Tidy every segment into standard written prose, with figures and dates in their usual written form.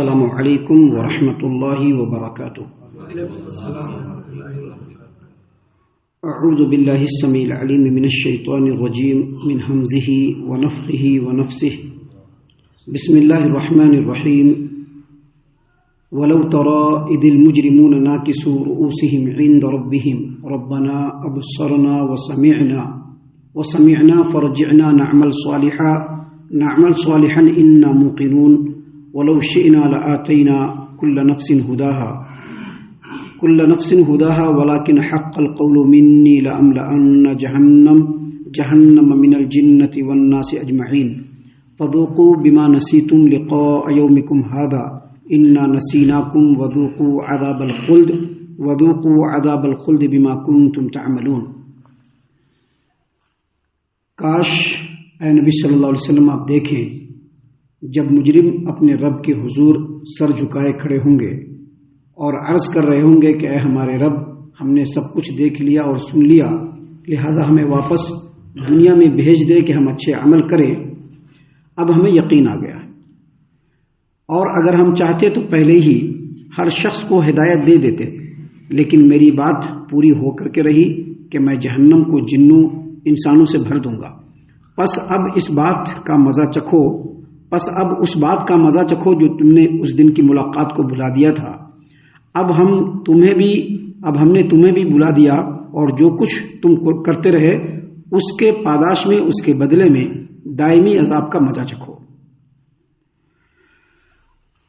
السلام علیکم ورحمۃ اللہ وبرکاتہ۔ اعوذ باللہ السمیع العلیم من الشیطان الرجیم من ہمزہ ونفخہ ونفثہ۔ بسم اللہ الرحمن الرحیم۔ ولو ترى اذ المجرمون ناكسوا رؤوسهم عند ربهم ربنا ابصرنا وسمعنا فرجعنا نعمل صالحا انا موقنون ولو شئنا لآتينا كل نفس هداها ولكن حق القول مني لأملأن جهنم من الجنة والناس أجمعين فذوقوا بما نسيتم لقاء يومكم هذا إنا نسيناكم وذوقوا عذاب الخلد بما كنتم تعملون۔ کاش اے نبی صلی اللہ علیہ وسلم آپ دیکھیں جب مجرم اپنے رب کے حضور سر جھکائے کھڑے ہوں گے اور عرض کر رہے ہوں گے کہ اے ہمارے رب، ہم نے سب کچھ دیکھ لیا اور سن لیا، لہٰذا ہمیں واپس دنیا میں بھیج دے کہ ہم اچھے عمل کریں۔ اب ہمیں یقین آ گیا، اور اگر ہم چاہتے تو پہلے ہی ہر شخص کو ہدایت دے دیتے، لیکن میری بات پوری ہو کر کے رہی کہ میں جہنم کو جنوں انسانوں سے بھر دوں گا۔ پس اب اس بات کا مزہ چکھو جو تم نے اس دن کی ملاقات کو بھلا دیا تھا۔ اب ہم نے تمہیں بھی بلا دیا، اور جو کچھ تم کرتے رہے اس کے پاداش میں، اس کے بدلے میں دائمی عذاب کا مزہ چکھو۔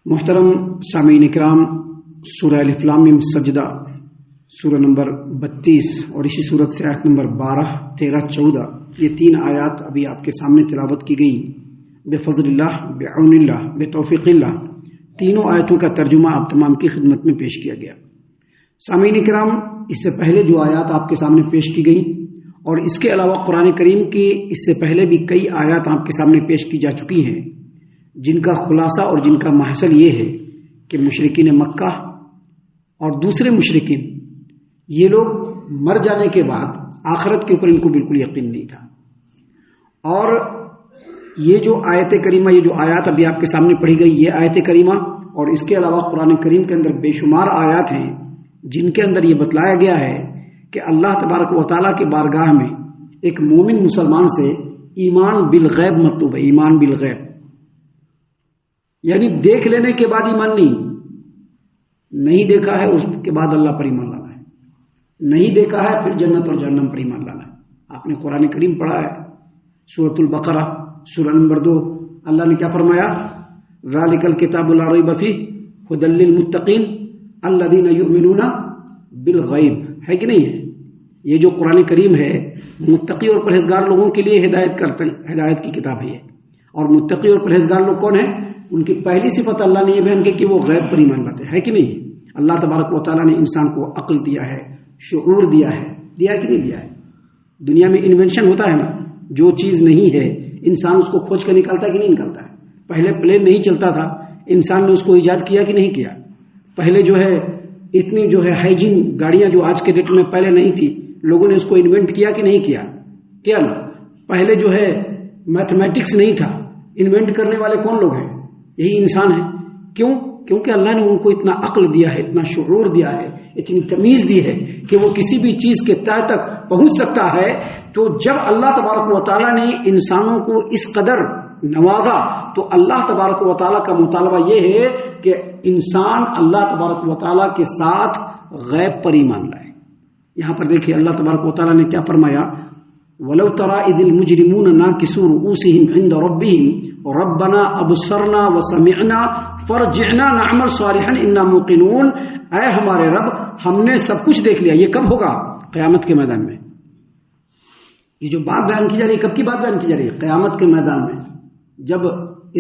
محترم سامعین کرام، سورہ الف لام میم سجدہ سورہ نمبر 32 اور اسی سورت سے آیت نمبر 12، 13، 14 یہ 3 آیات ابھی آپ کے سامنے تلاوت کی گئی بفضل اللہ، بعون اللہ، بتوفیق اللہ۔ تینوں آیتوں کا ترجمہ آپ تمام کی خدمت میں پیش کیا گیا۔ سامعین کرام، اس سے پہلے جو آیات آپ کے سامنے پیش کی گئی اور اس کے علاوہ قرآن کریم کی اس سے پہلے بھی کئی آیات آپ کے سامنے پیش کی جا چکی ہیں، جن کا خلاصہ اور جن کا محصل یہ ہے کہ مشرکین مکہ اور دوسرے مشرکین یہ لوگ مر جانے کے بعد آخرت کے اوپر ان کو بالکل یقین نہیں تھا، اور یہ جو آیت کریمہ، یہ جو آیات ابھی آپ کے سامنے پڑھی گئی، یہ آیت کریمہ اور اس کے علاوہ قرآن کریم کے اندر بے شمار آیات ہیں جن کے اندر یہ بتلایا گیا ہے کہ اللہ تبارک و تعالیٰ کے بارگاہ میں ایک مومن مسلمان سے ایمان بالغیب مطلوب ہے۔ ایمان بالغیب یعنی دیکھ لینے کے بعد ایمان نہیں دیکھا ہے اس کے بعد اللہ پر ایمان لانا ہے، نہیں دیکھا ہے پھر جنت اور جہنم پر ایمان لانا ہے۔ آپ نے قرآن کریم پڑھا ہے، سورۃ البقرہ سورہ نمبر 2، اللہ نے کیا فرمایا؟ ذالک الکتاب لا ریب فیہ ھدی للمتقین الذین یؤمنون بالغیب، ہے کہ نہیں ہے؟ یہ جو قرآن کریم ہے متقی اور پرہیزگار لوگوں کے لیے ہدایت کی کتاب ہے یہ۔ اور متقی اور پرہیزگار لوگ کون ہیں؟ ان کی پہلی صفت اللہ نے یہ بیان کی کہ وہ غیب پر ایمان لاتے ہیں، ہے کہ نہیں؟ اللہ تبارک و تعالیٰ نے انسان کو عقل دیا ہے، شعور دیا ہے کہ نہیں دیا ہے؟ دنیا میں انوینشن ہوتا ہے نا، جو چیز نہیں ہے انسان اس کو کھوج کر نکالتا ہے کہ نہیں نکالتا ہے؟ پہلے پلین نہیں چلتا تھا، انسان نے اس کو ایجاد کیا کہ نہیں کیا؟ پہلے جو ہے اتنی جو ہے ہائیجین گاڑیاں جو آج کے ڈیٹ میں پہلے نہیں تھی، لوگوں نے اس کو انوینٹ کیا کہ نہیں کیا نا؟ پہلے جو ہے میتھمیٹکس نہیں تھا، انوینٹ کرنے والے کون لوگ ہیں؟ یہی انسان ہے۔ کیوں؟ کیونکہ اللہ نے ان کو اتنا عقل دیا ہے، اتنا شعور دیا ہے، اتنی تمیز دی ہے کہ وہ کسی بھی چیز کے تہ تک پہنچ سکتا ہے۔ تو جب اللہ تبارک و تعالیٰ نے انسانوں کو اس قدر نوازا تو اللہ تبارک و تعالیٰ کا مطالبہ یہ ہے کہ انسان اللہ تبارک و تعالیٰ کے ساتھ غیب پر ایمان لائے۔ یہاں پر دیکھیے اللہ تبارک و تعالیٰ نے کیا فرمایا؟ وَلَوْ تَرَى إِذِ الْمُجْرِمُونَ نَاكِسُوا رُؤُوسِهِمْ عِندَ رَبِّهِمْ رَبَّنَا أَبْصَرْنَا وَسَمِعْنَا فَارْجِعْنَا نَعْمَلْ صَالِحًا إِنَّا مُوقِنُونَ، اے ہمارے رب ہم نے سب کچھ دیکھ لیا۔ یہ کب ہوگا؟ قیامت کے میدان میں۔ یہ جو بات بیان کی جا رہی ہے، کب کی بات بیان کی جا رہی ہے؟ قیامت کے میدان میں، جب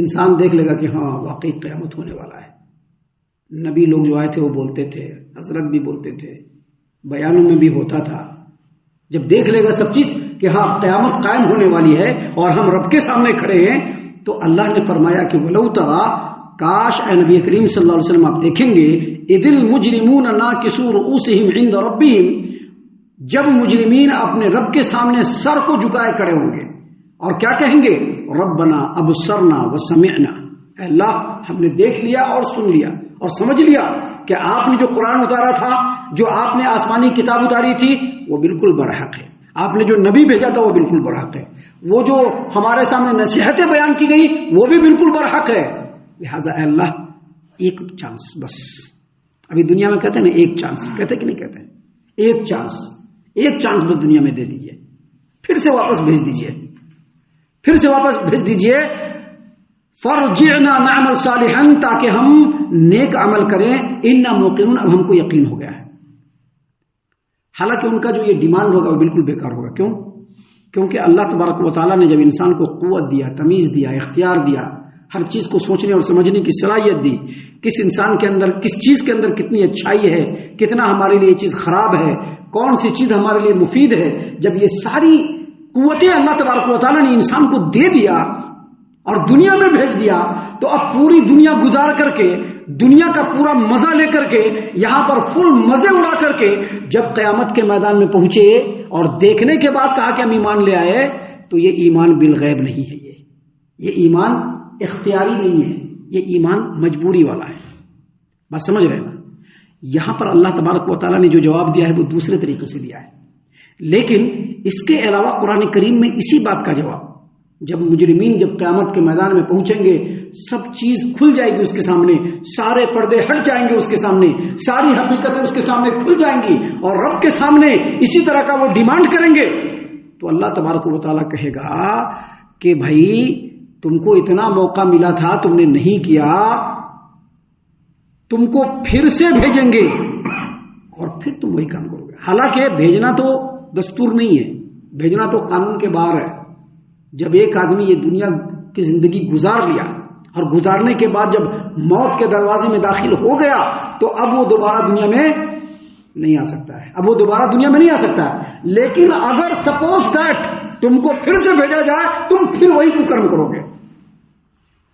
انسان دیکھ لے گا کہ ہاں واقعی قیامت ہونے والا ہے۔ نبی لوگ جو آئے تھے وہ بولتے تھے، حضرت بھی بولتے تھے، بیانوں میں بھی ہوتا تھا۔ جب دیکھ لے گا سب چیز کہ ہاں قیامت قائم ہونے والی ہے اور ہم رب کے سامنے کھڑے ہیں، تو اللہ نے فرمایا کہ وَلَوْ تَرَى، کاش اے نبی کریم صلی اللہ علیہ وسلم آپ دیکھیں گے، اِذِ الْمُجْرِمُونَ نَاكِسُوا رُؤُوسِهِمْ عِندَ رَبِّهِمْ، جب مجرمین اپنے رب کے سامنے سر کو جھکائے کھڑے ہوں گے اور کیا کہیں گے؟ ربنا ابصرنا وسمعنا، اے اللہ ہم نے دیکھ لیا اور سن لیا اور سمجھ لیا کہ آپ نے جو قرآن اتارا تھا، جو آپ نے آسمانی کتاب اتاری تھی، وہ بالکل برحق ہے، آپ نے جو نبی بھیجا تھا وہ بالکل برحق ہے، وہ جو ہمارے سامنے نصیحتیں بیان کی گئی وہ بھی بالکل برحق ہے، لہذا اے اللہ ایک چانس بس، ابھی دنیا میں کہتے ہیں نا ایک چانس، کہتے کہ نہیں کہتے ہیں؟ ایک چانس بس دنیا میں دے دیجئے، پھر سے واپس بھیج دیجئے فرجعنا نعمل صالحا، تاکہ ہم نیک عمل کریں، انا موقنون، اب ہم کو یقین ہو گیا ہے۔ حالانکہ ان کا جو یہ ڈیمانڈ ہوگا وہ بالکل بیکار ہوگا، کیوں؟ کیونکہ اللہ تبارک و تعالیٰ نے جب انسان کو قوت دیا، تمیز دیا، اختیار دیا، ہر چیز کو سوچنے اور سمجھنے کی صلاحیت دی، کس انسان کے اندر کس چیز کے اندر کتنی اچھائی ہے، کتنا ہمارے لیے یہ چیز خراب ہے، کون سی چیز ہمارے لیے مفید ہے، جب یہ ساری قوتیں اللہ تبارک و تعالیٰ نے انسان کو دے دیا اور دنیا میں بھیج دیا، تو اب پوری دنیا گزار کر کے، دنیا کا پورا مزہ لے کر کے، یہاں پر فل مزے اڑا کر کے جب قیامت کے میدان میں پہنچے اور دیکھنے کے بعد کہا کہ ہم ایمان لے آئے، تو یہ ایمان بالغیب نہیں ہے، یہ ایمان اختیاری نہیں ہے، یہ ایمان مجبوری والا ہے۔ بات سمجھ رہے نا؟ یہاں پر اللہ تبارک و تعالیٰ نے جو جواب دیا ہے وہ دوسرے طریقے سے دیا ہے، لیکن اس کے علاوہ قرآن کریم میں اسی بات کا جواب، جب مجرمین جب قیامت کے میدان میں پہنچیں گے، سب چیز کھل جائے گی اس کے سامنے، سارے پردے ہٹ جائیں گے اس کے سامنے، ساری حقیقتیں اس کے سامنے کھل جائیں گی، اور رب کے سامنے اسی طرح کا وہ ڈیمانڈ کریں گے، تو اللہ تبارک و تعالیٰ کہے گا کہ بھائی تم کو اتنا موقع ملا تھا، تم نے نہیں کیا، تم کو پھر سے بھیجیں گے اور پھر تم وہی کام کرو گے۔ حالانکہ بھیجنا تو دستور نہیں ہے، بھیجنا تو قانون کے باہر ہے۔ جب ایک آدمی یہ دنیا کی زندگی گزار لیا اور گزارنے کے بعد جب موت کے دروازے میں داخل ہو گیا، تو اب وہ دوبارہ دنیا میں نہیں آ سکتا ہے، لیکن اگر سپوز دیٹ تم کو پھر سے بھیجا جائے، تم پھر وہی ککرم کرو گے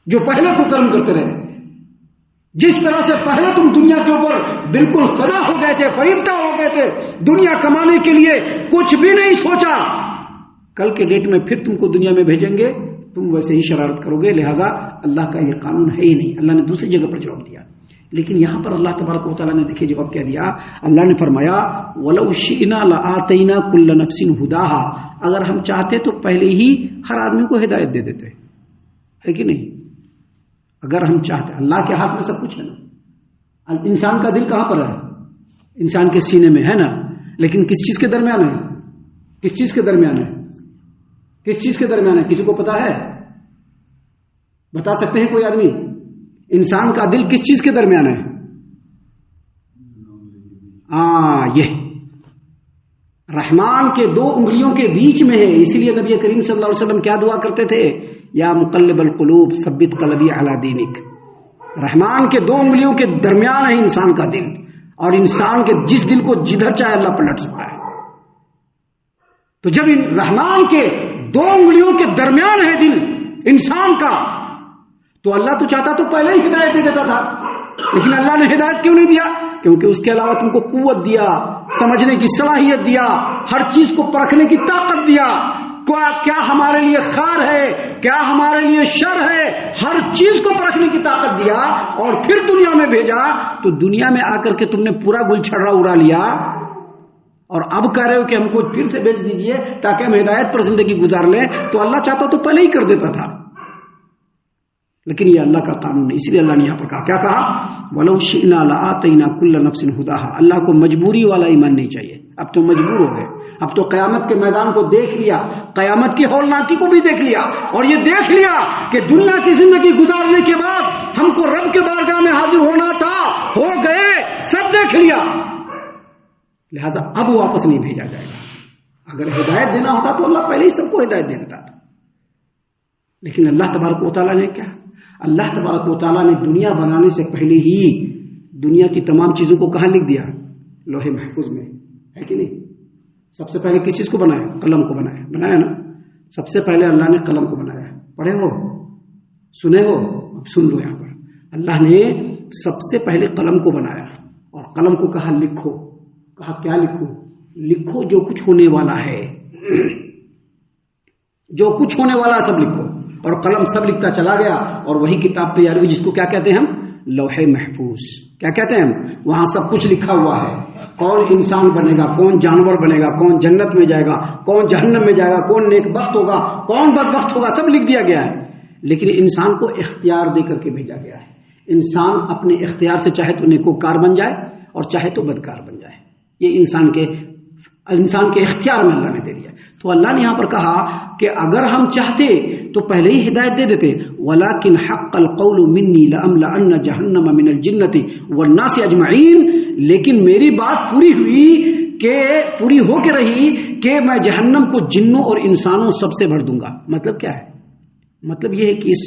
جو پہلے ککرم کرتے رہے۔ جس طرح سے پہلے تم دنیا کے اوپر بالکل فدا ہو گئے تھے، فریفتہ ہو گئے تھے، دنیا کمانے کے لیے کچھ بھی نہیں سوچا، کل کے ڈیٹ میں پھر تم کو دنیا میں بھیجیں گے، تم ویسے ہی شرارت کرو گے، لہذا اللہ کا یہ قانون ہے ہی نہیں۔ اللہ نے دوسری جگہ پر جواب دیا، لیکن یہاں پر اللہ تبارک و تعالیٰ نے دیکھیے جواب کیا دیا۔ اللہ نے فرمایا وَلَوْ شِئْنَا لَآتَيْنَا كُلَّ نَفْسٍ هُدَاهَا، اگر ہم چاہتے تو پہلے ہی ہر آدمی کو ہدایت دے دیتے، ہے کہ نہیں؟ اگر ہم چاہتے، اللہ کے ہاتھ میں سب کچھ ہے نا۔ انسان کا دل کہاں پر ہے؟ انسان کے سینے میں ہے نا، لیکن کس چیز کے درمیان ہے؟ کس چیز کے درمیان ہے؟ کسی کو پتا ہے؟ بتا سکتے ہیں کوئی آدمی؟ انسان کا دل کس چیز کے درمیان ہے؟ یہ رحمان کے دو انگلیوں کے بیچ میں ہے، اسی لیے نبی کریم صلی اللہ علیہ وسلم کیا دعا کرتے تھے؟ یا مقلب القلوب ثبت قلبی علی دینک۔ رحمان کے دو انگلیوں کے درمیان ہے انسان کا دل، اور انسان کے جس دل کو جدھر چاہے اللہ پلٹ سکتا ہے۔ تو جب رحمان کے دو انگلیوں کے درمیان ہے دل انسان کا، تو اللہ تو چاہتا تو پہلے ہی ہدایت دے دیتا تھا، لیکن اللہ نے ہدایت کیوں نہیں دیا؟ کیونکہ اس کے علاوہ تم کو قوت دیا، سمجھنے کی صلاحیت دیا، ہر چیز کو پرکھنے کی طاقت دیا، کیا ہمارے لیے خیر ہے، کیا ہمارے لیے شر ہے، ہر چیز کو پرکھنے کی طاقت دیا، اور پھر دنیا میں بھیجا۔ تو دنیا میں آ کر کے تم نے پورا گل چھڑا اڑا لیا، اور اب کہہ رہے ہو کہ ہم کو پھر سے بھیج دیجئے تاکہ ہم ہدایت پر زندگی گزار لیں۔ تو اللہ چاہتا تو پہلے ہی کر دیتا تھا، لیکن یہ اللہ کا قانون ہے، اس لیے اللہ نے یہاں پر کہا، کیا کہا؟ وَلَوْ شِئْنَا لَآتَيْنَا كُلَّ نَفْسٍ هُدَاهَا۔ اللہ کو مجبوری والا ایمان نہیں چاہیے، اب تو مجبور ہو گئے، اب تو قیامت کے میدان کو دیکھ لیا، قیامت کی ہولناکی کو بھی دیکھ لیا، اور یہ دیکھ لیا کہ دنیا کی زندگی گزارنے کے بعد ہم کو رب کے بارگاہ میں حاضر ہونا تھا، ہو گئے، سب دیکھ لیا، لہذا اب واپس نہیں بھیجا جائے گا۔ اگر ہدایت دینا ہوتا تو اللہ پہلے ہی سب کو ہدایت دے دیتا تھا، لیکن اللہ تبارک و تعالیٰ نے کیا؟ اللہ تبارک و تعالیٰ نے دنیا بنانے سے پہلے ہی دنیا کی تمام چیزوں کو کہاں لکھ دیا؟ لوح محفوظ میں، ہے کہ نہیں؟ سب سے پہلے کس چیز کو بنایا؟ قلم کو بنایا نا۔ سب سے پہلے اللہ نے قلم کو بنایا، پڑھے ہو، سنے ہو، اب سن لو، یہاں پر اللہ نے سب سے پہلے قلم کو بنایا، اور قلم کو کہا لکھو، کہا کیا لکھو؟ لکھو جو کچھ ہونے والا ہے، جو کچھ ہونے والا سب لکھو۔ اور قلم سب لکھتا چلا گیا اور وہی کتاب تیار ہوئی جس کو کیا کہتے ہیں ہم؟ لوح محفوظ. کیا کہتے ہیں ہم؟ وہاں سب کچھ لکھا ہوا ہے. کون انسان بنے گا، کون جانور بنے گا، کون جنت میں جائے گا، کون جہنم میں جائے گا، کون نیک بخت ہوگا، کون بدبخت ہوگا، سب لکھ دیا گیا ہے. لیکن انسان کو اختیار دے کر کے بھیجا گیا ہے. انسان اپنے اختیار سے چاہے تو نیکوکار بن جائے اور چاہے تو بدکار بن جائے. یہ انسان کے اختیار میں اللہ نے دے دیا. تو اللہ نے یہاں پر کہا کہ اگر ہم چاہتے تو پہلے ہی ہدایت دے دیتے. وَلَكِنْ حَقَّ الْقَوْلُ مِنِّي لَأَمْلَأَنَّ جَهَنَّمَ مِنَ الْجِنَّةِ وَالنَّاسِ أَجْمَعِينَ. لیکن میری بات پوری ہو کے رہی کہ میں جہنم کو جنوں اور انسانوں سب سے بھر دوں گا. مطلب کیا ہے؟ مطلب یہ ہے کہ اس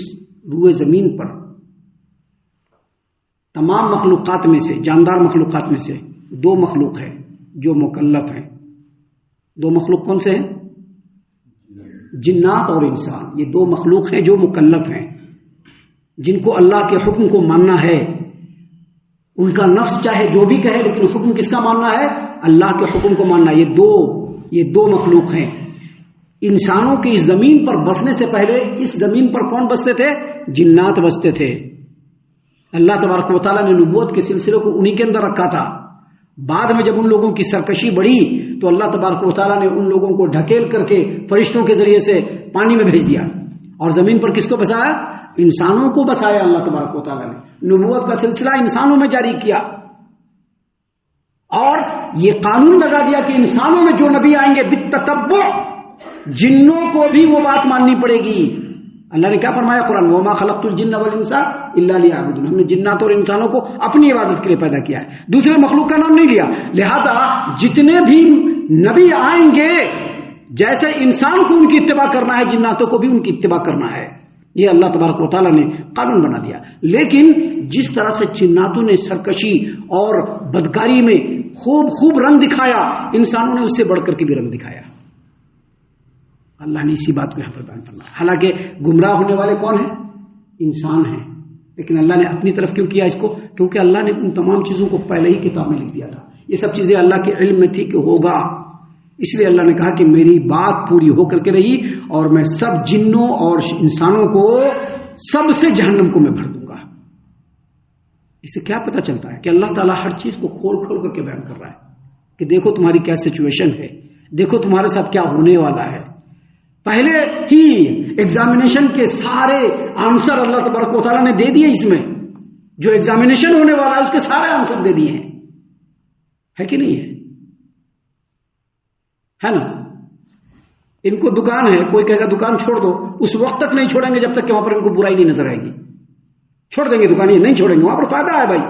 روئے زمین پر تمام مخلوقات میں سے، جاندار مخلوقات میں سے دو مخلوق ہیں جو مکلف ہیں. دو مخلوق کون سے ہیں؟ جنات اور انسان. یہ دو مخلوق ہیں جو مکلف ہیں، جن کو اللہ کے حکم کو ماننا ہے. ان کا نفس چاہے جو بھی کہے لیکن حکم کس کا ماننا ہے؟ اللہ کے حکم کو ماننا. یہ دو مخلوق ہیں. انسانوں کی اس زمین پر بسنے سے پہلے اس زمین پر کون بستے تھے؟ جنات بستے تھے. اللہ تبارک و تعالیٰ نے نبوت کے سلسلے کو انہی کے اندر رکھا تھا. بعد میں جب ان لوگوں کی سرکشی بڑھی تو اللہ تبارک و تعالیٰ نے ان لوگوں کو ڈھکیل کر کے فرشتوں کے ذریعے سے پانی میں بھیج دیا اور زمین پر کس کو بسایا؟ انسانوں کو بسایا. اللہ تبارک و تعالیٰ نے نبوت کا سلسلہ انسانوں میں جاری کیا اور یہ قانون لگا دیا کہ انسانوں میں جو نبی آئیں گے بالتتبع جنوں کو بھی وہ بات ماننی پڑے گی. اللہ نے کیا فرمایا قرآن؟ وما خلقت الجن والانس الا لیعبدون. ہم نے جنات اور انسانوں کو اپنی عبادت کے لیے پیدا کیا ہے، دوسرے مخلوق کا نام نہیں لیا. لہذا جتنے بھی نبی آئیں گے جیسے انسان کو ان کی اتباع کرنا ہے، جناتوں کو بھی ان کی اتباع کرنا ہے. یہ اللہ تبارک و تعالیٰ نے قانون بنا دیا. لیکن جس طرح سے جناتوں نے سرکشی اور بدکاری میں خوب رنگ دکھایا، انسانوں نے اس سے بڑھ کر کے بھی رنگ دکھایا. اللہ نے اسی بات کو یہاں پر بیان فرمایا. حالانکہ گمراہ ہونے والے کون ہیں؟ انسان ہیں. لیکن اللہ نے اپنی طرف کیوں کیا اس کو؟ کیونکہ اللہ نے ان تمام چیزوں کو پہلے ہی کتاب میں لکھ دیا تھا. یہ سب چیزیں اللہ کے علم میں تھی کہ ہوگا. اس لیے اللہ نے کہا کہ میری بات پوری ہو کر کے رہی اور میں سب جنوں اور انسانوں کو سب سے جہنم کو میں بھر دوں گا. اس سے کیا پتہ چلتا ہے کہ اللہ تعالیٰ ہر چیز کو کھول کر کے بیان کر رہا ہے کہ دیکھو تمہاری کیا سچویشن ہے، دیکھو تمہارے ساتھ کیا ہونے والا ہے. پہلے ہی ایگزامینیشن کے سارے آنسر اللہ تبارک و تعالیٰ نے دے دیے. اس میں جو ایگزامینیشن ہونے والا ہے اس کے سارے آنسر دے دیے ہیں. ہے کہ نہیں ہے نا؟ ان کو دکان ہے، کوئی کہے گا دکان چھوڑ دو، اس وقت تک نہیں چھوڑیں گے جب تک کہ وہاں پر ان کو برائی نہیں نظر آئے گی. چھوڑ دیں گے دکان، یہ نہیں چھوڑیں گے، وہاں پر فائدہ ہے. بھائی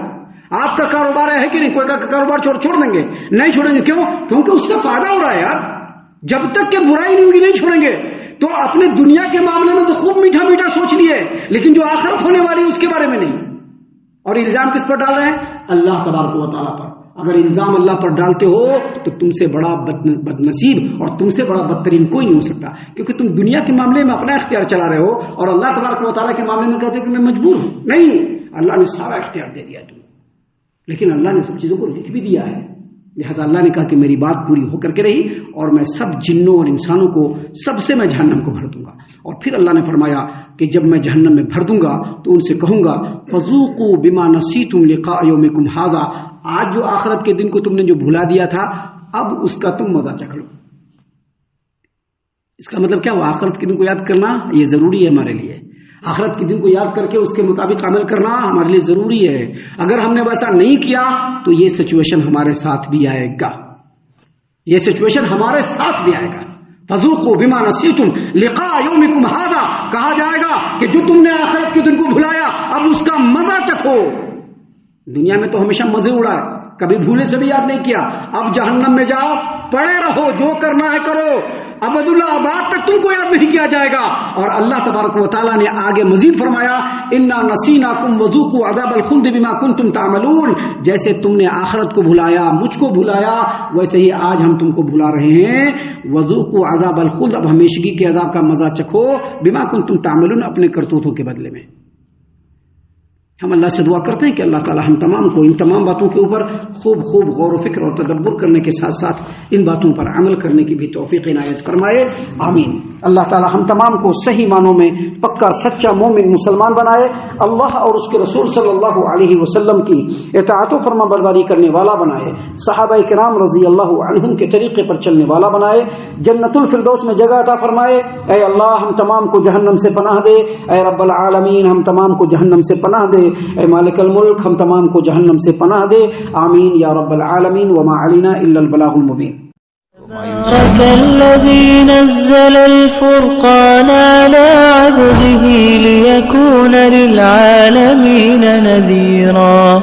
آپ کا کاروبار ہے کہ نہیں؟ کوئی کا کاروبار چھوڑ دیں گے؟ نہیں چھوڑیں گے. کیوں؟ کیونکہ اس سے فائدہ ہو رہا ہے یار. جب تک کہ برائی نہیں ہوگی نہیں چھوڑیں گے. تو اپنے دنیا کے معاملے میں تو خوب میٹھا سوچ لیے، لیکن جو آخرت ہونے والی ہے اس کے بارے میں نہیں. اور الزام کس پر ڈال رہے ہیں؟ اللہ تبارک و تعالیٰ پر. اگر الزام اللہ پر ڈالتے ہو تو تم سے بڑا بد نصیب اور تم سے بڑا بدترین کوئی نہیں ہو سکتا. کیونکہ تم دنیا کے معاملے میں اپنا اختیار چلا رہے ہو اور اللہ تبارک و تعالیٰ کے معاملے میں کہتے ہو کہ میں مجبور ہوں. نہیں، اللہ نے سارا اختیار دے دیا تمہیں، لیکن اللہ نے سب چیزوں کو لکھ بھی دیا ہے. لہذا اللہ نے کہا کہ میری بات پوری ہو کر کے رہی اور میں سب جنوں اور انسانوں کو سب سے میں جہنم کو بھر دوں گا. اور پھر اللہ نے فرمایا کہ جب میں جہنم میں بھر دوں گا تو ان سے کہوں گا فذوقوا بما نسیتم لقاء یومکم ھذا. آج جو آخرت کے دن کو تم نے جو بھلا دیا تھا اب اس کا تم مزہ چکھ لو. اس کا مطلب کیا ہوا؟ آخرت کے دن کو یاد کرنا یہ ضروری ہے ہمارے لیے. آخرت کے دن کو یاد کر کے اس کے مطابق عمل کرنا ہمارے لیے ضروری ہے. اگر ہم نے ویسا نہیں کیا تو یہ سچویشن ہمارے ساتھ بھی آئے گا. یہ سچویشن ہمارے ساتھ بھی آئے گا. فذوقوا بما نسیتم لقاء یومکم ھذا. کہا جائے گا کہ جو تم نے آخرت کے دن کو بھلایا اب اس کا مزہ چکھو. دنیا میں تو ہمیشہ مزے اڑائے، کبھی بھولے سے بھی یاد نہیں کیا. اب جہنم میں جاؤ، پڑے رہو، جو کرنا ہے کرو، ابد الآباد تک تم کو یاد نہیں کیا جائے گا. اور اللہ تبارک و تعالیٰ نے آگے مزید فرمایا انا نسیناکم وذوقوا عذاب الخلد بما کنتم تعملون. جیسے تم نے آخرت کو بھلایا، مجھ کو بھلایا، ویسے ہی آج ہم تم کو بھلا رہے ہیں. وذوقوا عذاب الخلد، اب ہمیشگی کے عذاب کا مزہ چکھو، بما کنتم تعملون، اپنے کرتوتوں کے بدلے میں. ہم اللہ سے دعا کرتے ہیں کہ اللہ تعالی ہم تمام کو ان تمام باتوں کے اوپر خوب خوب غور و فکر اور تدبر کرنے کے ساتھ ساتھ ان باتوں پر عمل کرنے کی بھی توفیق عنایت فرمائے، آمین۔ اللہ تعالی ہم تمام کو صحیح معنوں میں پکا سچا مومن مسلمان بنائے، اللہ اور اس کے رسول صلی اللہ علیہ وسلم کی اطاعت و فرما برداری کرنے والا بنائے، صحابہ کرام رضی اللہ عنہم کے طریقے پر چلنے والا بنائے، جنت الفردوس میں جگہ عطا فرمائے۔ اے اللہ ہم تمام کو جہنم سے پناہ دے، اے رب العالمین ہم تمام کو جہنم سے پناہ دے، اے مالک الملک ہم تمام کو جہنم سے پناہ دے، آمین یا رب العالمین۔ وما علینا الا البلاغ المبین۔ تبارك الذي نزل الفرقان على عبده ليكون للعالمين نذيرا